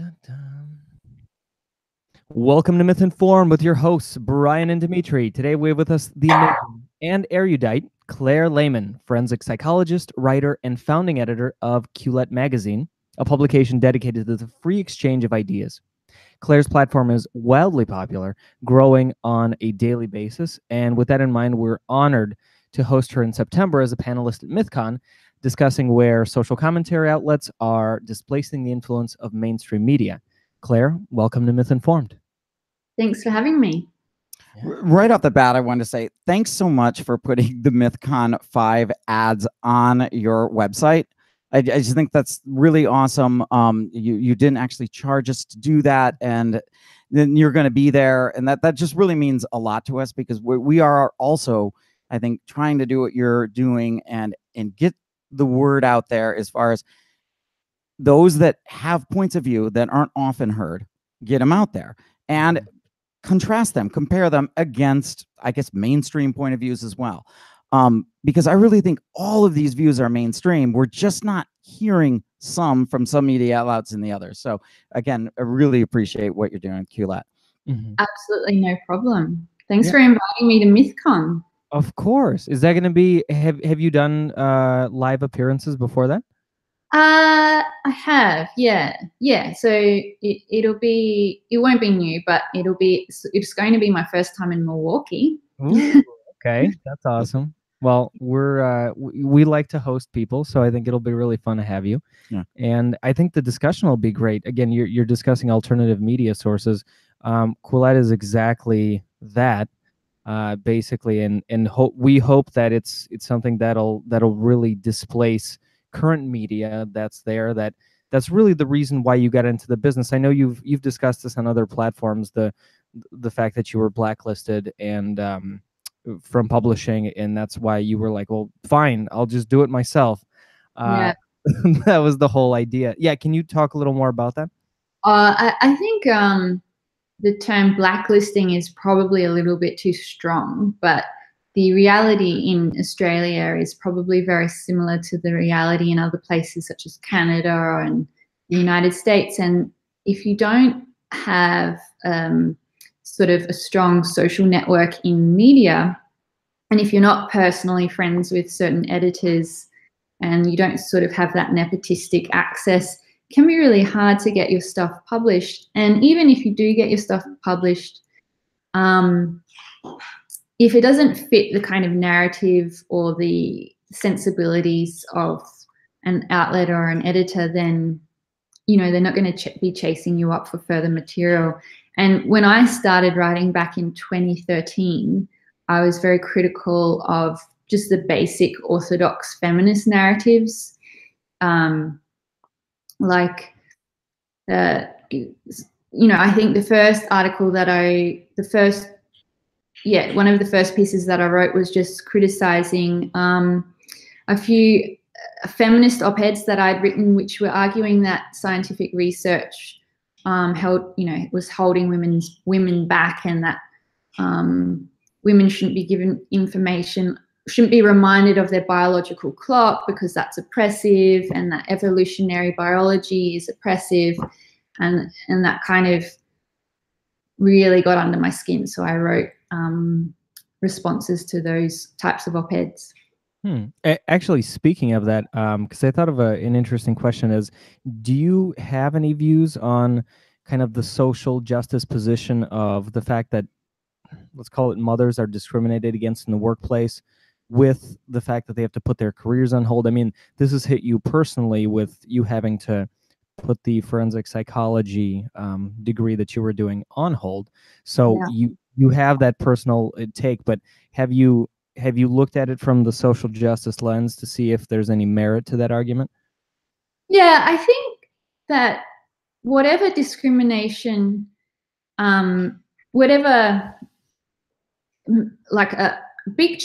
Dun, dun. Welcome to Myth Informed with your hosts, Brian and Dimitri. Today we have with us the amazing and erudite Claire Lehmann, forensic psychologist, writer, and founding editor of Quillette magazine, a publication dedicated to the free exchange of ideas. Claire's platform is wildly popular, growing on a daily basis, and with that in mind, we're honored to host her in September as a panelist at Mythcon, discussing where social commentary outlets are displacing the influence of mainstream media. Claire, welcome to Myth Informed. Thanks for having me. Right off the bat, I want to say thanks so much for putting the Mythcon 5 ads on your website. I just think that's really awesome. You didn't actually charge us to do that, and then you're going to be there, and that just really means a lot to us, because we are also, I think, trying to do what you're doing and get the word out there as far as those that have points of view that aren't often heard, get them out there and contrast them, compare them against, I guess, mainstream point of views as well. Because I really think all of these views are mainstream. We're just not hearing some from some media outlets and the others. So again, I really appreciate what you're doing, Quillette. Absolutely no problem. Thanks for inviting me to Mythcon. Of course. Is that going to be, have you done live appearances before that? I have, yeah. So it won't be new, but it's going to be my first time in Milwaukee. Ooh, okay, that's awesome. Well, we like to host people, so I think it'll be really fun to have you. Yeah. And I think the discussion will be great. Again, you're discussing alternative media sources. Quillette is exactly that, basically, and we hope that it's something that'll really displace current media that's there. That's really the reason why you got into the business. I know you've discussed this on other platforms, the fact that you were blacklisted and from publishing, and that's why you were like, well, fine, I'll just do it myself. Yeah. That was the whole idea. Yeah, can you talk a little more about that? I think the term blacklisting is probably a little bit too strong, but the reality in Australia is probably very similar to the reality in other places such as Canada and the United States. And if you don't have sort of a strong social network in media, and if you're not personally friends with certain editors and you don't sort of have that nepotistic access, it can be really hard to get your stuff published. And even if you do get your stuff published, if it doesn't fit the kind of narrative or the sensibilities of an outlet or an editor, then, you know, they're not going to be chasing you up for further material. And when I started writing back in 2013, I was very critical of just the basic orthodox feminist narratives. I think the first article that one of the first pieces that I wrote was just criticizing a few feminist op-eds that I'd written, which were arguing that scientific research was holding women back, and that women shouldn't be given information, shouldn't be reminded of their biological clock because that's oppressive, and that evolutionary biology is oppressive, and that kind of really got under my skin. So I wrote responses to those types of op-eds. Actually, speaking of that, because I thought of an interesting question is, do you have any views on kind of the social justice position of the fact that, let's call it, mothers are discriminated against in the workplace, with the fact that they have to put their careers on hold? I mean, this has hit you personally with you having to put the forensic psychology degree that you were doing on hold. So Yeah. you have that personal take, but have you looked at it from the social justice lens to see if there's any merit to that argument? Yeah, I think that whatever discrimination, whatever, like a big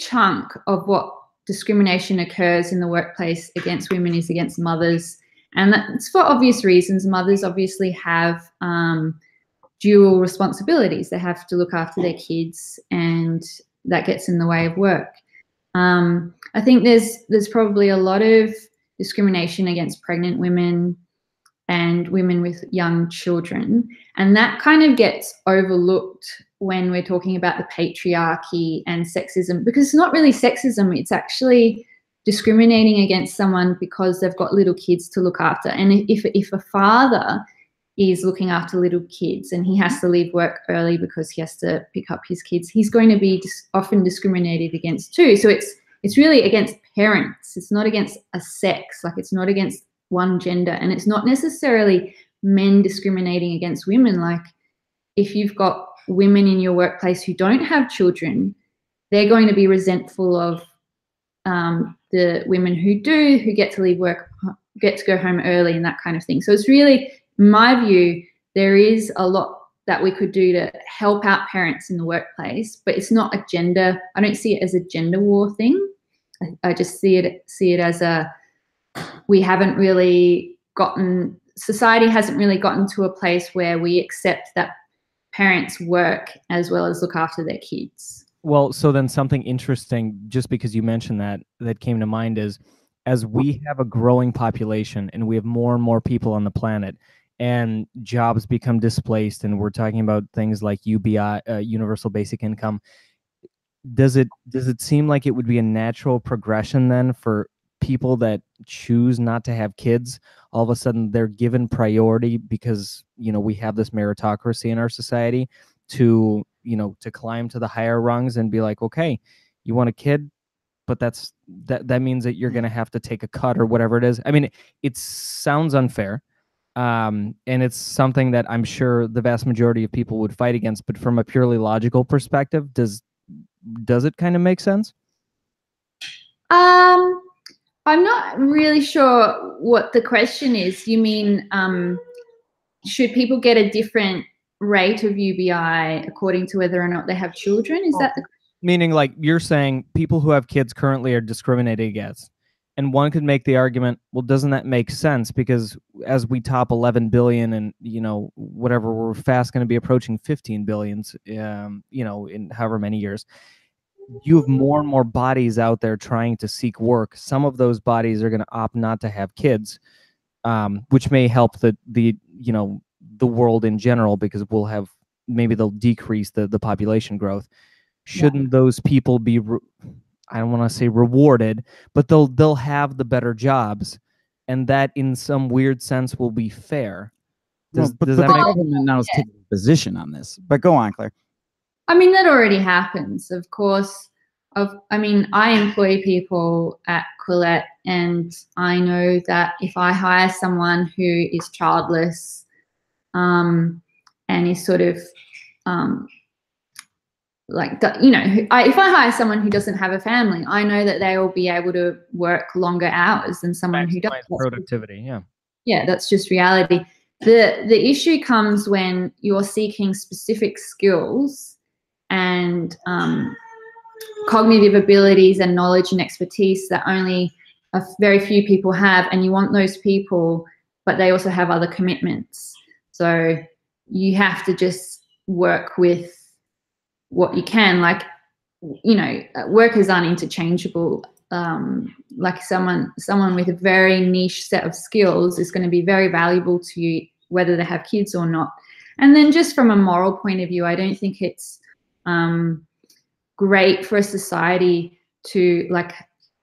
chunk of what discrimination occurs in the workplace against women is against mothers. And that's for obvious reasons. Mothers obviously have dual responsibilities. They have to look after their kids, and that gets in the way of work. I think there's probably a lot of discrimination against pregnant women, and women with young children. And that kind of gets overlooked when we're talking about the patriarchy and sexism, because it's not really sexism, it's actually discriminating against someone because they've got little kids to look after. And if a father is looking after little kids and he has to leave work early because he has to pick up his kids, he's going to be often discriminated against too. So it's really against parents. It's not against a sex, like it's not against one gender, and it's not necessarily men discriminating against women. Like if you've got women in your workplace who don't have children, they're going to be resentful of the women who do, who get to leave work, get to go home early and that kind of thing. So it's really, in my view, there is a lot that we could do to help out parents in the workplace, but it's not a gender, I don't see it as a gender war thing. I just see it as we haven't really gotten, society hasn't really gotten to a place where we accept that parents work as well as look after their kids. Well, so then something interesting, just because you mentioned that came to mind is, as we have a growing population and we have more and more people on the planet and jobs become displaced, and we're talking about things like UBI, universal basic income, does it seem like it would be a natural progression then for people that choose not to have kids? All of a sudden they're given priority because, you know, we have this meritocracy in our society to, you know, to climb to the higher rungs and be like, okay, you want a kid, but that means that you're going to have to take a cut or whatever it is. I mean, it sounds unfair. And it's something that I'm sure the vast majority of people would fight against, but from a purely logical perspective, does it kind of make sense? I'm not really sure what the question is. You mean, should people get a different rate of UBI according to whether or not they have children? Is that the question? Meaning, like, you're saying people who have kids currently are discriminated against. And one could make the argument, well, doesn't that make sense? Because as we top 11 billion and, you know, whatever, we're fast going to be approaching 15 billions, you know, in however many years. You have more and more bodies out there trying to seek work. Some of those bodies are going to opt not to have kids, which may help the you know, the world in general, because we'll have, maybe they'll decrease the population growth. Shouldn't those people be, I don't want to say rewarded, but they'll have the better jobs, and that in some weird sense will be fair. Does that the make government now is taking a position on this? But go on, Claire. I mean, that already happens, of course. I mean, I employ people at Quillette, and I know that if I hire someone who is childless, and is sort of like, you know, if I hire someone who doesn't have a family, I know that they will be able to work longer hours than someone who does. Productivity, yeah. Yeah, that's just reality. The issue comes when you're seeking specific skills and cognitive abilities and knowledge and expertise that only a very few people have, and you want those people, but they also have other commitments. So you have to just work with what you can. Like, you know, workers aren't interchangeable. Like someone with a very niche set of skills is going to be very valuable to you, whether they have kids or not. And then just from a moral point of view, I don't think it's great for a society to, like,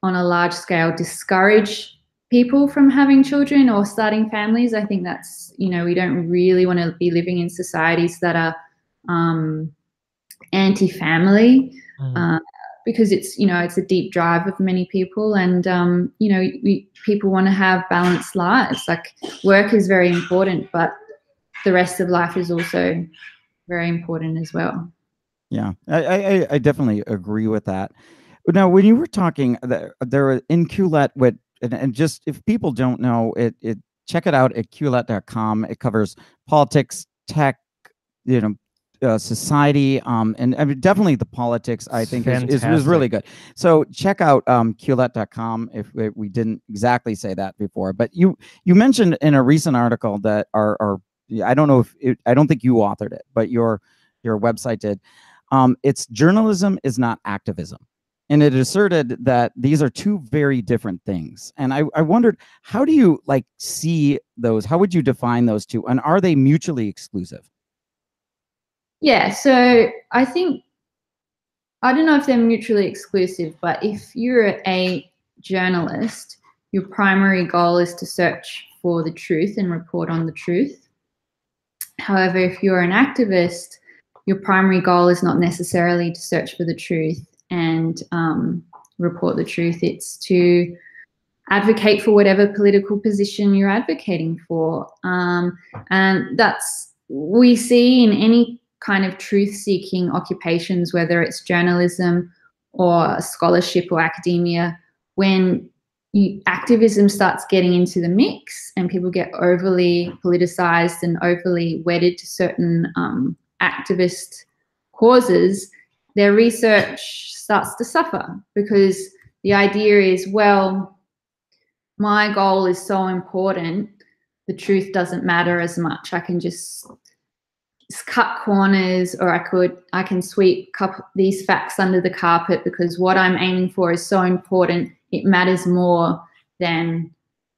on a large scale, discourage people from having children or starting families. I think that's, you know, we don't really want to be living in societies that are anti-family, because it's, you know, it's a deep drive of many people, and you know, people want to have balanced lives. Like, work is very important, but the rest of life is also very important as well. Yeah, I definitely agree with that. But now, when you were talking, there in Quillette, and just if people don't know it, check it out at Quillette.com. It covers politics, tech, you know, society, and I mean, definitely the politics, I think, is really good. So check out Quillette.com if we didn't exactly say that before. But you mentioned in a recent article that I don't know if I don't think you authored it, but your website did. It's journalism is not activism. and it asserted that these are two very different things. And I wondered, how do you like see those? How would you define those two? And are they mutually exclusive? Yeah, so I think, I don't know if they're mutually exclusive, but if you're a journalist, your primary goal is to search for the truth and report on the truth. However, if you're an activist, your primary goal is not necessarily to search for the truth and report the truth. It's to advocate for whatever political position you're advocating for. And that's, we see in any kind of truth-seeking occupations, whether it's journalism or scholarship or academia, when activism starts getting into the mix and people get overly politicized and overly wedded to certain activist causes, their research starts to suffer, because the idea is, well, my goal is so important, the truth doesn't matter as much. I can just cut corners, or I can sweep these facts under the carpet, because what I'm aiming for is so important, it matters more than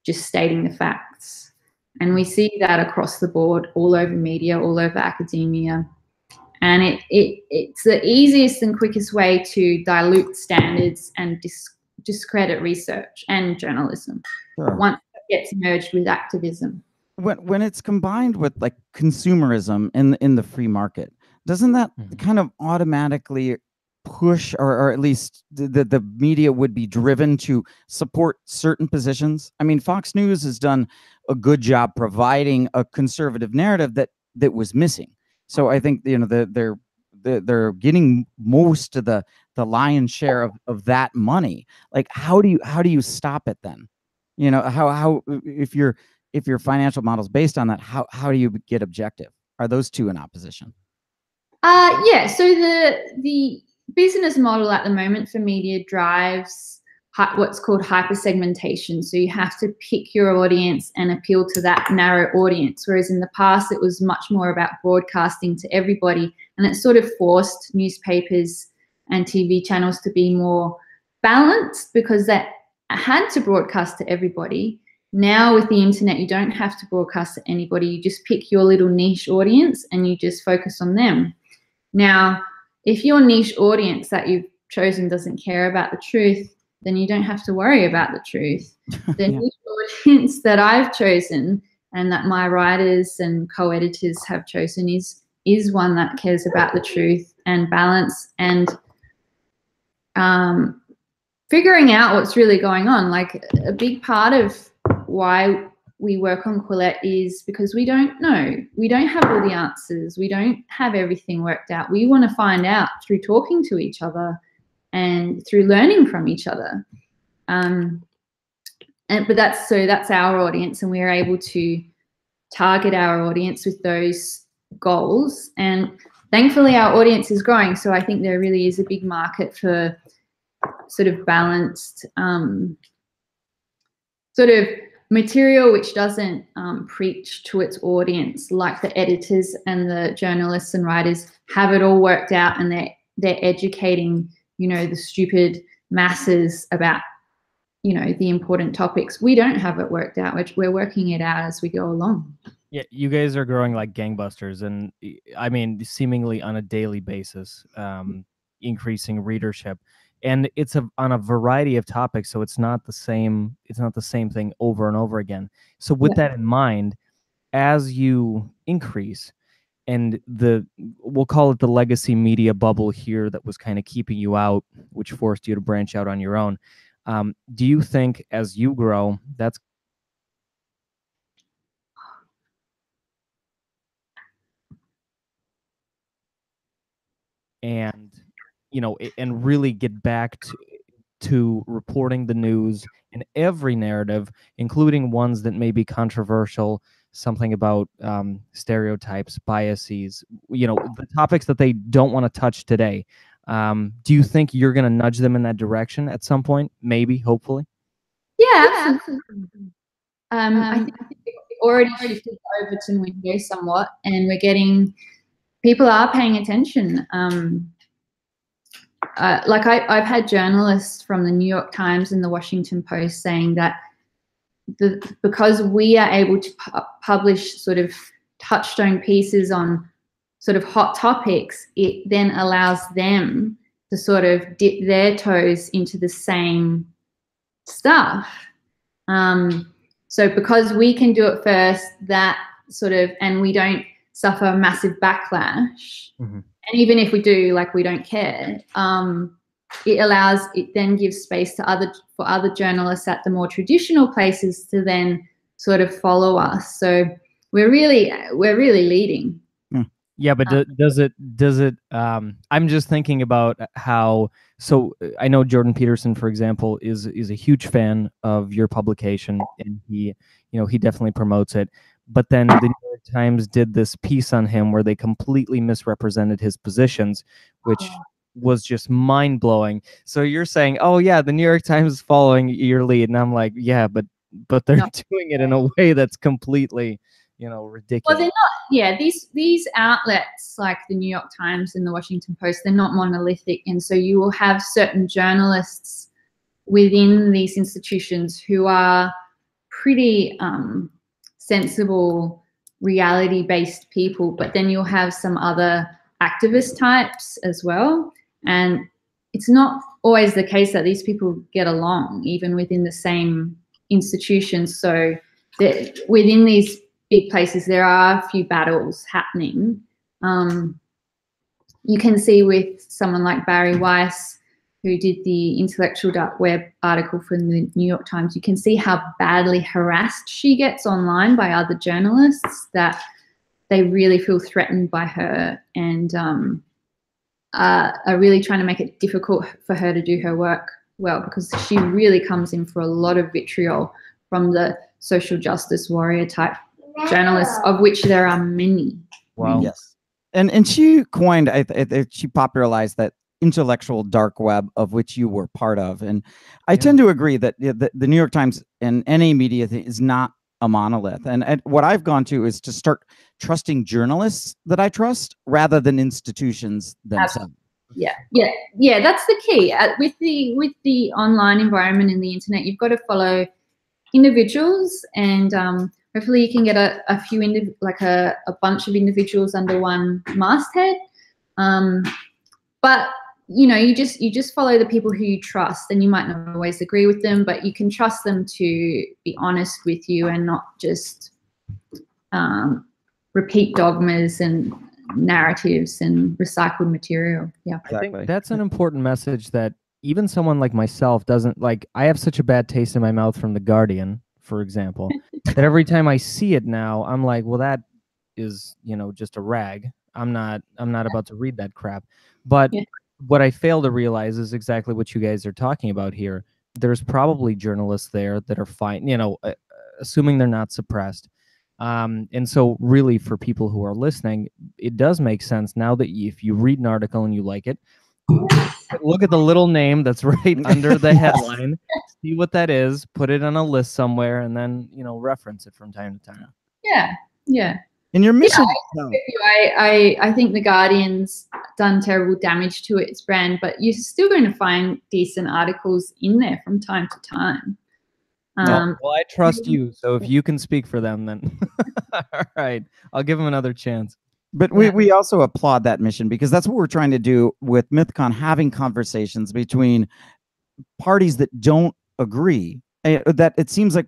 just stating the facts. And we see that across the board, all over media, all over academia. And it's the easiest and quickest way to dilute standards and discredit research and journalism. Sure. Once it gets merged with activism. When it's combined with like consumerism in the free market, doesn't that kind of automatically push, or at least the media would be driven to support certain positions? I mean, Fox News has done a good job providing a conservative narrative that was missing. So I think, you know, they're getting most of the lion's share of that money. Like, how do you stop it then? You know, how if your financial model is based on that, how do you get objective? Are those two in opposition? Yeah. So the business model at the moment for media drives what's called hypersegmentation. So you have to pick your audience and appeal to that narrow audience. Whereas in the past, it was much more about broadcasting to everybody, and it sort of forced newspapers and TV channels to be more balanced, because that had to broadcast to everybody. Now with the internet, you don't have to broadcast to anybody. You just pick your little niche audience and you just focus on them. Now, if your niche audience that you've chosen doesn't care about the truth, then you don't have to worry about the truth. The niche audience that I've chosen and that my writers and co-editors have chosen is one that cares about the truth and balance and figuring out what's really going on. Like, a big part of why we work on Quillette is because we don't know. We don't have all the answers. We don't have everything worked out. We want to find out through talking to each other and through learning from each other. But that's our audience, and we're able to target our audience with those goals. And thankfully, our audience is growing. So I think there really is a big market for sort of balanced sort of material which doesn't preach to its audience, like the editors and the journalists and writers have it all worked out, and they're educating, you know, the stupid masses about, you know, the important topics. We don't have it worked out, which we're working it out as we go along. Yeah, you guys are growing like gangbusters, and I mean, seemingly on a daily basis, increasing readership. And it's on a variety of topics, so it's not the same. It's not the same thing over and over again. So with that in mind, as you increase, and we'll call it the legacy media bubble here that was kind of keeping you out, which forced you to branch out on your own. Do you think as you grow, that's and you know, and really get back to reporting the news in every narrative, including ones that may be controversial, something about stereotypes, biases, you know, the topics that they don't want to touch today. Do you think you're going to nudge them in that direction at some point? Maybe, hopefully. Yeah, absolutely. I think we already shifted over to window somewhat, and we're getting, people are paying attention. like I've had journalists from the New York Times and the Washington Post saying that because we are able to publish sort of touchstone pieces on sort of hot topics, it then allows them to sort of dip their toes into the same stuff. So because we can do it first, that sort of, and we don't suffer a massive backlash. Mm-hmm. And even if we do, like, we don't care. It then gives space to other journalists at the more traditional places to then sort of follow us. So we're really leading. Yeah, but does it? I'm just thinking about how. So I know Jordan Peterson, for example, is a huge fan of your publication, and he definitely promotes it. But then the New York Times did this piece on him where they completely misrepresented his positions, which was just mind blowing. So you're saying, oh yeah, the New York Times is following your lead, and I'm like, yeah, but they're doing it in a way that's completely, ridiculous. Well, they're not. Yeah, these outlets like the New York Times and the Washington Post, they're not monolithic, and so you will have certain journalists within these institutions who are pretty sensible, reality-based people, but then you'll have some other activist types as well, and it's not always the case that these people get along even within the same institutions. So within these big places, there are a few battles happening. You can see with someone like Barry Weiss, who did the Intellectual Dark Web article from the New York Times, you can see how badly harassed she gets online by other journalists, that they really feel threatened by her and are really trying to make it difficult for her to do her work well, because she really comes in for a lot of vitriol from the social justice warrior type journalists, of which there are many. Wow. Yes. And she coined, she popularized that intellectual dark web, of which you were part of. And I tend to agree that the New York Times and any media is not a monolith. And what I've gone to is to start trusting journalists that I trust rather than institutions themselves. Yeah. That's the key. With the online environment and the internet, you've got to follow individuals, and hopefully you can get a few a bunch of individuals under one masthead. But you just follow the people who you trust, and you might not always agree with them, but you can trust them to be honest with you and not just repeat dogmas and narratives and recycled material. Yeah, I think that's an important message that even someone like myself doesn't like. I have such a bad taste in my mouth from The Guardian, for example, that every time I see it now, I'm like, well, that is, just a rag. I'm not about to read that crap. But what I fail to realize is exactly what you guys are talking about here. There's probably journalists there that are fine, assuming they're not suppressed. And so really for people who are listening, it does make sense now that if you read an article and you like it, look at the little name that's right under the headline, see what that is, put it on a list somewhere, and then, reference it from time to time. Yeah. And your mission. I think The Guardian's done terrible damage to its brand, but you're still going to find decent articles in there from time to time. Well, I trust you, so if you can speak for them, then all right, I'll give them another chance. But we also applaud that mission, because that's what we're trying to do with Mythcon, having conversations between parties that don't agree. That it seems like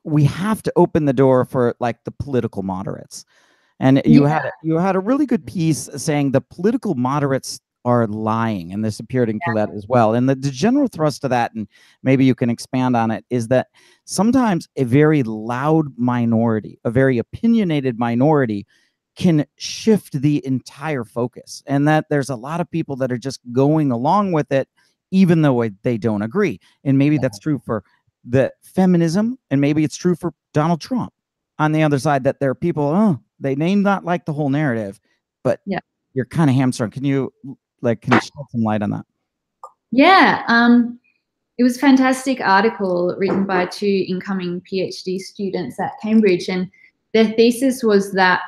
we have to open the door for like the political moderates. And you had a really good piece saying the political moderates are lying, and this appeared in Quillette as well. And the general thrust of that, and maybe you can expand on it, is that sometimes a very loud minority, a very opinionated minority, can shift the entire focus, and that there's a lot of people that are just going along with it, even though they don't agree. And maybe that's true for the feminism, and maybe it's true for Donald Trump. On the other side, that there are people, they may not like the whole narrative, but you're kind of hamstrung. Can you shed some light on that? Yeah, it was a fantastic article written by 2 incoming PhD students at Cambridge, and their thesis was that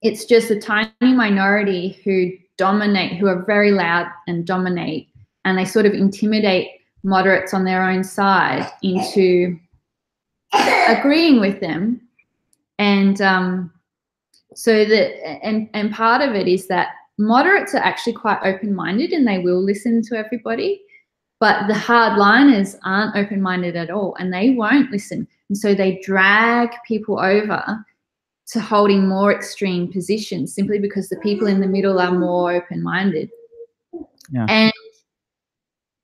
it's just a tiny minority who dominate, who are very loud and dominate, and they sort of intimidate moderates on their own side into agreeing with them. And so that, and part of it is that moderates are actually quite open-minded and they will listen to everybody, but the hardliners aren't open-minded at all and they won't listen. And so they drag people over to holding more extreme positions simply because the people in the middle are more open-minded. Yeah. And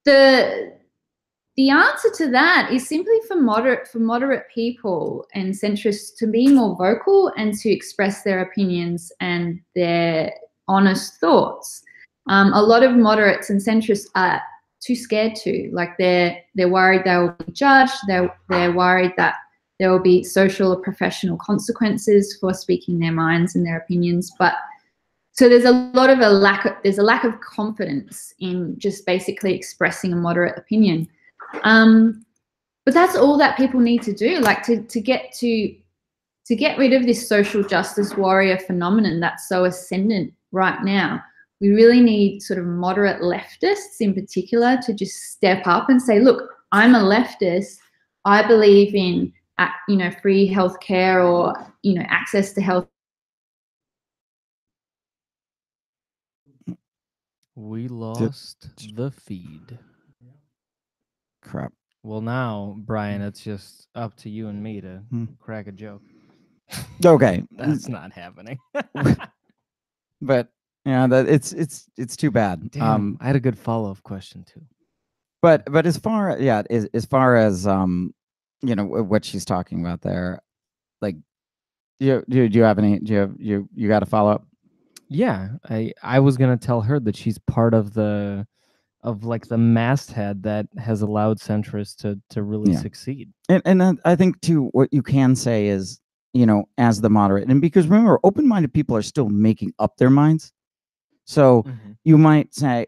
the answer to that is simply for moderate people and centrists to be more vocal and to express their opinions and their honest thoughts. A lot of moderates and centrists are too scared to. Like they're worried they will be judged. They're worried that there will be social or professional consequences for speaking their minds and their opinions. But so there's a lack of confidence in just basically expressing a moderate opinion. But that's all that people need to do, like to get rid of this social justice warrior phenomenon that's so ascendant right now. We really need sort of moderate leftists in particular to just step up and say, look, I'm a leftist. I believe in, free healthcare or, access to health. We lost the feed. Crap. Well, now, Brian, it's just up to you and me to crack a joke. Okay. That's not happening. But yeah, that it's too bad. Damn, I had a good follow-up question too. But as far as what she's talking about there, like, do you have any? You got a follow up? Yeah, I was gonna tell her that she's part of the masthead that has allowed centrists to really succeed. And I think too, what you can say is, as the moderate, and because remember, open-minded people are still making up their minds. So you might say,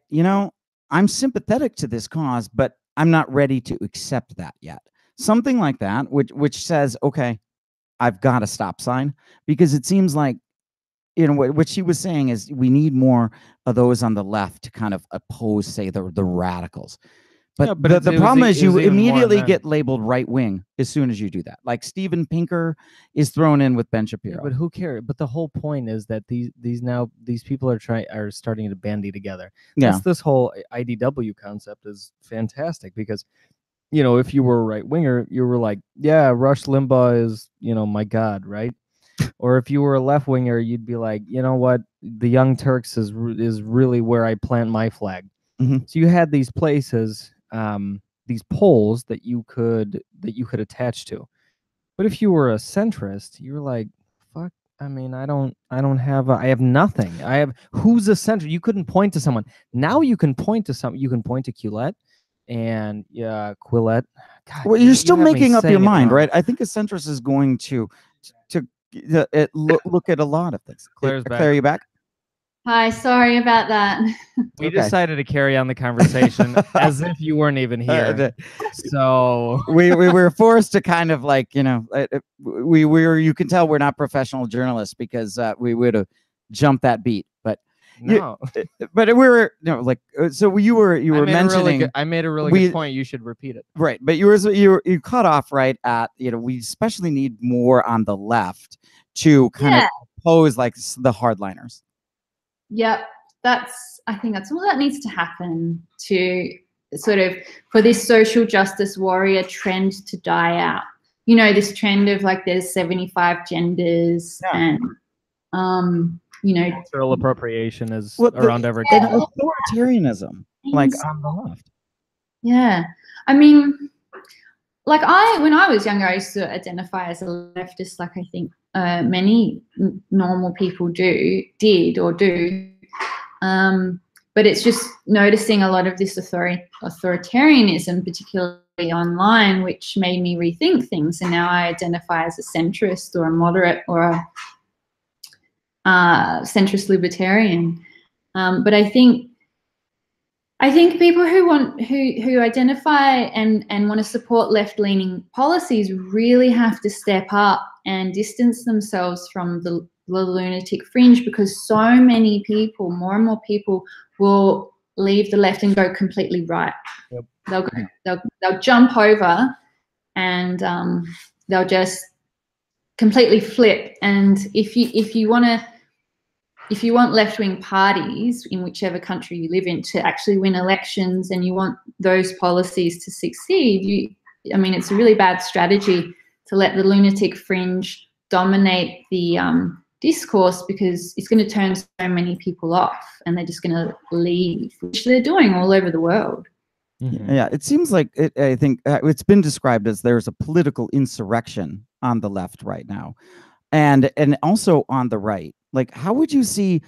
I'm sympathetic to this cause, but I'm not ready to accept that yet. Something like that, which says, okay, I've got a stop sign, because it seems like, what she was saying is we need more of those on the left to kind of oppose, say, the radicals. But the problem is you immediately get labeled right wing as soon as you do that. Like Steven Pinker is thrown in with Ben Shapiro. Yeah, but who cares? But the whole point is that these people are starting to bandy together. Yeah. This whole IDW concept is fantastic because, if you were a right winger, you were like, yeah, Rush Limbaugh is, my God, right? Or if you were a left winger, you'd be like, you know what, the Young Turks is really where I plant my flag. So you had these places, these poles that you could attach to. But if you were a centrist, you were like, fuck, I mean, I have nothing. Who's a centrist? You couldn't point to someone. Now you can point to some. You can point to Quillette and Quillette. God, well, you're still making up your mind, right? I think a centrist is going to look at a lot of things. Claire's back. Claire, you back? Hi, sorry about that. We decided to carry on the conversation as if you weren't even here. So we were forced to kind of like, we were, you can tell we're not professional journalists because we would have jumped that beat. But no, but we were so you were mentioning. I made a really good point. You should repeat it. Right, but you cut off right at we especially need more on the left to kind of oppose like the hardliners. Yep, I think that's all that needs to happen to sort of for this social justice warrior trend to die out. This trend of like there's 75 genders and cultural appropriation is around every corner. Authoritarianism, like on the left. Yeah, I mean, like when I was younger, I used to identify as a leftist, like I think many normal people did or do. But it's just noticing a lot of this authoritarianism, particularly online, which made me rethink things. And now I identify as a centrist or a moderate or a centrist libertarian. But I think I think people who identify and want to support left-leaning policies really have to step up and distance themselves from the lunatic fringe, because so many people, more and more people, will leave the left and go completely right. Yep. They'll jump over and they'll just completely flip. And if you want left-wing parties in whichever country you live in to actually win elections, and you want those policies to succeed, I mean, it's a really bad strategy to let the lunatic fringe dominate the discourse, because it's going to turn so many people off and they're just going to leave, which they're doing all over the world. Mm-hmm. Yeah, it seems like I think it's been described as there's a political insurrection on the left right now, and also on the right. Like, how would you see,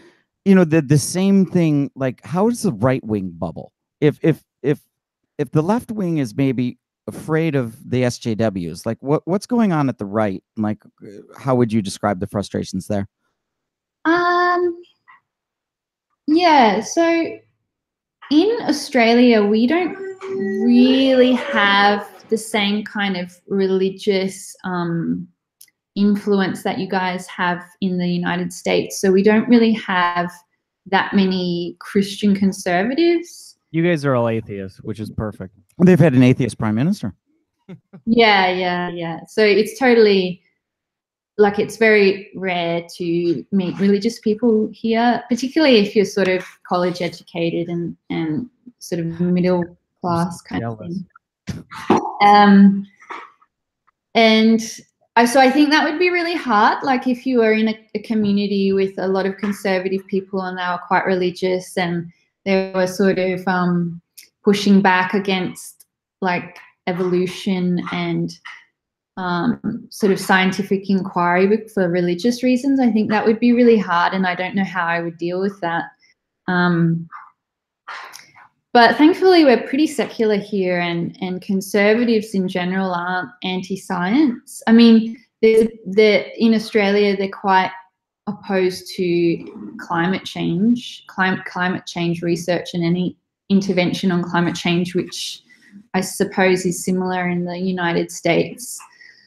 the same thing? Like, how is the right wing bubble? If the left wing is maybe afraid of the SJWs, like what's going on at the right? Like, how would you describe the frustrations there? Yeah, so in Australia, we don't really have the same kind of religious influence that you guys have in the United States. So we don't really have that many Christian conservatives. You guys are all atheists, which is perfect. Well, they've had an atheist prime minister. Yeah. So it's totally, like, it's very rare to meet religious people here, particularly if you're sort of college educated and sort of middle class kind of thing. So I think that would be really hard. Like, if you were in a community with a lot of conservative people and they were quite religious and they were sort of pushing back against like evolution and sort of scientific inquiry for religious reasons, I think that would be really hard, and I don't know how I would deal with that. But thankfully, we're pretty secular here, and conservatives in general aren't anti-science. I mean, in Australia, they're quite opposed to climate change research and any intervention on climate change, which I suppose is similar in the United States.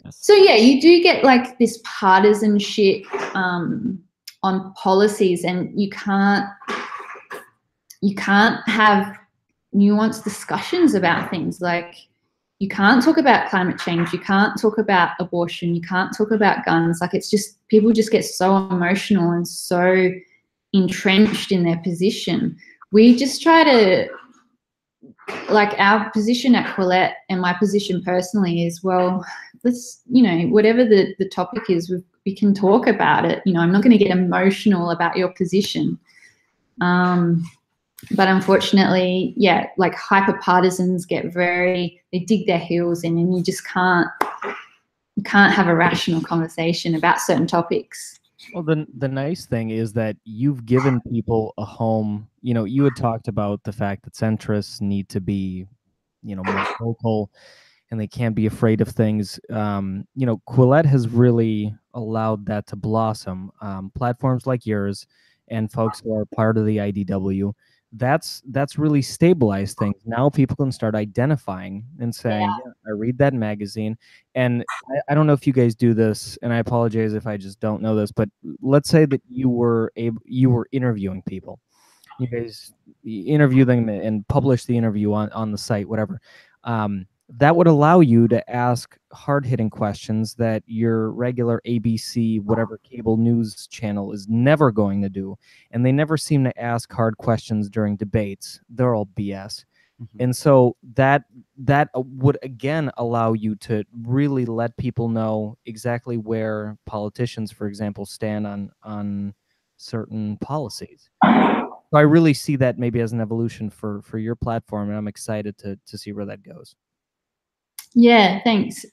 Yes. So yeah, you do get like this partisan shit on policies, and you can't have nuanced discussions about things. Like, you can't talk about climate change, you can't talk about abortion, you can't talk about guns. Like, it's just, people just get so emotional and so entrenched in their position. We just try to, like, our position at Quillette and my position personally is, well, let's, whatever the topic is, we can talk about it. I'm not going to get emotional about your position. But unfortunately, yeah, like, hyper partisans they dig their heels in, and you just can't have a rational conversation about certain topics. Well, the nice thing is that you've given people a home. You had talked about the fact that centrists need to be, more vocal, and they can't be afraid of things. Quillette has really allowed that to blossom. Platforms like yours and folks who are part of the IDW, that's really stabilized things. Now people can start identifying and saying, yeah, I read that magazine. And I don't know if you guys do this, and I apologize if I just don't know this, but let's say that you were interviewing people. You guys interview them and publish the interview on the site, whatever. That would allow you to ask hard-hitting questions that your regular ABC, whatever cable news channel, is never going to do. And they never seem to ask hard questions during debates. They're all BS. Mm-hmm. And so that would, again, allow you to really let people know exactly where politicians, for example, stand on certain policies. So I really see that maybe as an evolution for your platform, and I'm excited to see where that goes. Yeah, thanks.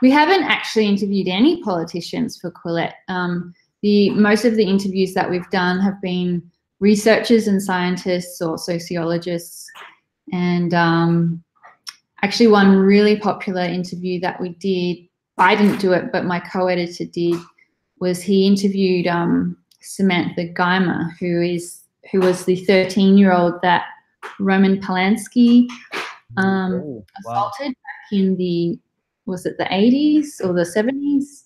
We haven't actually interviewed any politicians for Quillette. Most of the interviews that we've done have been researchers and scientists or sociologists. And actually, one really popular interview that we did, I didn't do it, but my co-editor did, was he interviewed Samantha Geimer, who was the 13-year-old that Roman Polanski Oh, wow. assaulted back in the, was it the 80s or the 70s?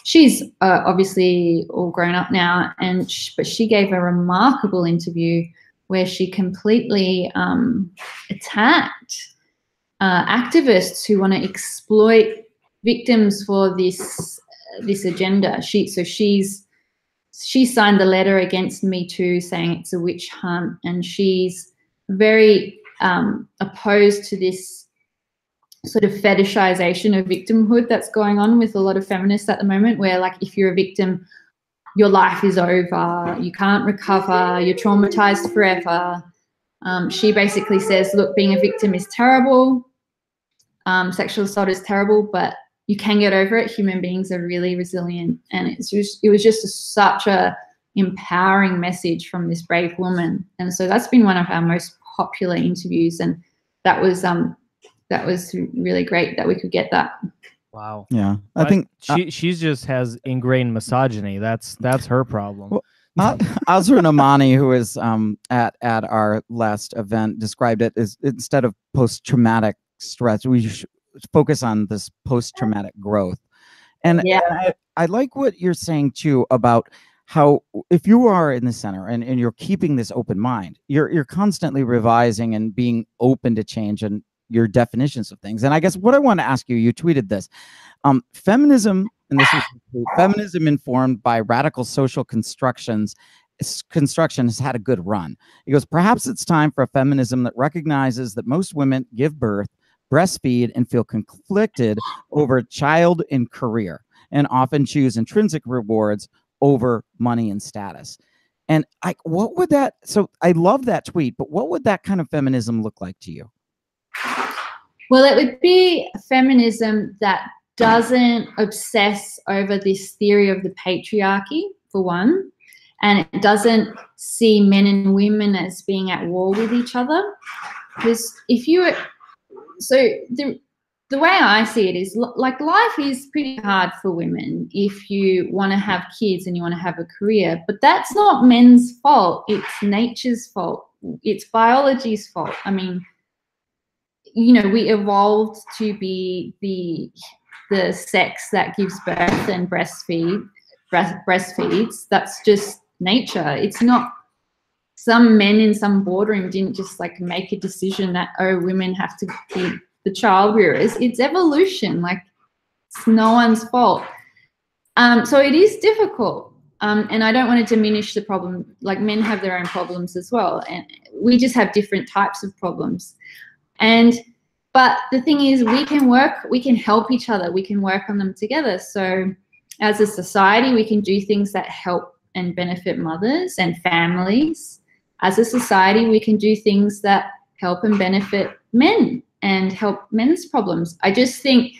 She's obviously all grown up now, and but she gave a remarkable interview where she completely attacked activists who want to exploit victims for this agenda. She signed the letter against Me Too, saying it's a witch hunt, and she's very opposed to this sort of fetishization of victimhood that's going on with a lot of feminists at the moment, where like if you're a victim, your life is over, you can't recover, you're traumatized forever. She basically says, look, being a victim is terrible, sexual assault is terrible, but you can get over it. Human beings are really resilient. And it was just such a empowering message from this brave woman. And so that's been one of our most popular interviews, and that was really great that we could get that. Wow. Yeah, I think she's just has ingrained misogyny. That's her problem. Well, Azra Namani, who is at our last event, described it as, instead of post-traumatic stress, we should focus on this post-traumatic growth. And, yeah. and I like what you're saying too about how if you are in the center and you're keeping this open mind, you're constantly revising and being open to change and your definitions of things. And I guess what I want to ask you, you tweeted this, feminism, and this is feminism informed by radical social construction has had a good run. He goes, perhaps it's time for a feminism that recognizes that most women give birth, breastfeed, and feel conflicted over child and career, and often choose intrinsic rewards over money and status. And what would that, so I love that tweet, but what would that kind of feminism look like to you? Well, it would be a feminism that doesn't obsess over this theory of the patriarchy, for one, and it doesn't see men and women as being at war with each other. Because the way I see it is like life is pretty hard for women if you want to have kids and you want to have a career, but that's not men's fault. It's nature's fault. It's biology's fault. I mean, you know, we evolved to be the sex that gives birth and breastfeeds. That's just nature. It's not some men in some boardroom didn't just like make a decision that, oh, women have to be the child rearers. It's evolution. Like, it's no one's fault. So it is difficult. And I don't want to diminish the problem. Like, men have their own problems as well. And we just have different types of problems. But the thing is, we can help each other. We can work on them together. So as a society, we can do things that help and benefit mothers and families. As a society, we can do things that help and benefit men and help men's problems. I just think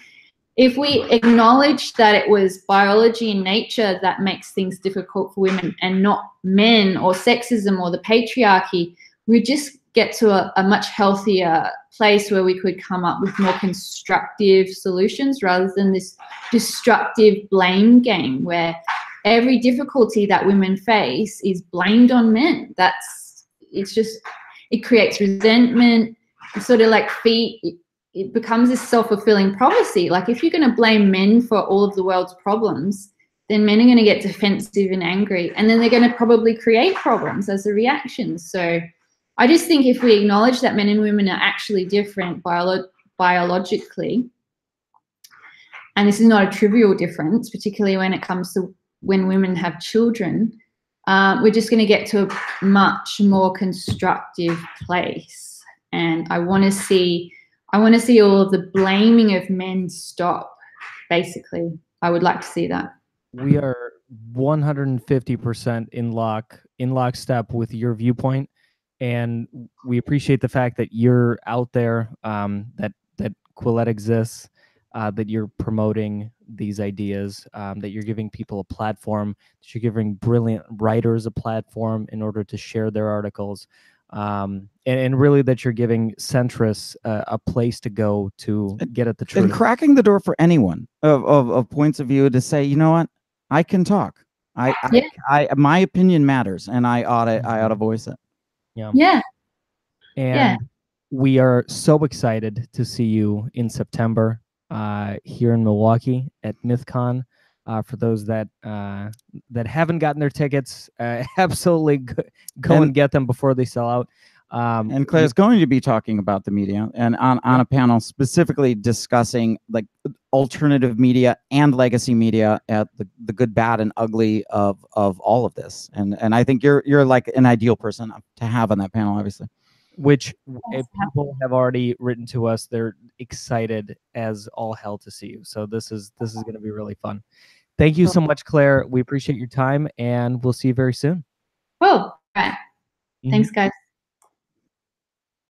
if we acknowledge that it was biology and nature that makes things difficult for women and not men or sexism or the patriarchy, we just get to a much healthier place where we could come up with more constructive solutions rather than this destructive blame game where every difficulty that women face is blamed on men. It creates resentment. It's sort of like it becomes this self-fulfilling prophecy. Like, if you're going to blame men for all of the world's problems, then men are going to get defensive and angry, and then they're going to probably create problems as a reaction. So I just think if we acknowledge that men and women are actually different biologically, and this is not a trivial difference, particularly when it comes to when women have children, we're just going to get to a much more constructive place. And I want to see all of the blaming of men stop, basically. I would like to see that. We are 150% in lockstep with your viewpoint. And we appreciate the fact that you're out there, that Quillette exists, that you're promoting these ideas, that you're giving people a platform, that you're giving brilliant writers a platform in order to share their articles, and really that you're giving centrists a place to go to get at the truth. And cracking the door for anyone of points of view to say, you know what, I can talk. My opinion matters, and I ought to voice it. Yeah. And we are so excited to see you in September here in Milwaukee at Mythcon. For those that haven't gotten their tickets, absolutely go and get them before they sell out. And Claire's going to be talking about the media and on a panel specifically discussing like alternative media and legacy media at the good, bad, and ugly of all of this. And I think you're like an ideal person to have on that panel, obviously. Which people have already written to us. They're excited as all hell to see you. So this is going to be really fun. Thank you so much, Claire. We appreciate your time, and we'll see you very soon. Cool. Right. Thanks, guys.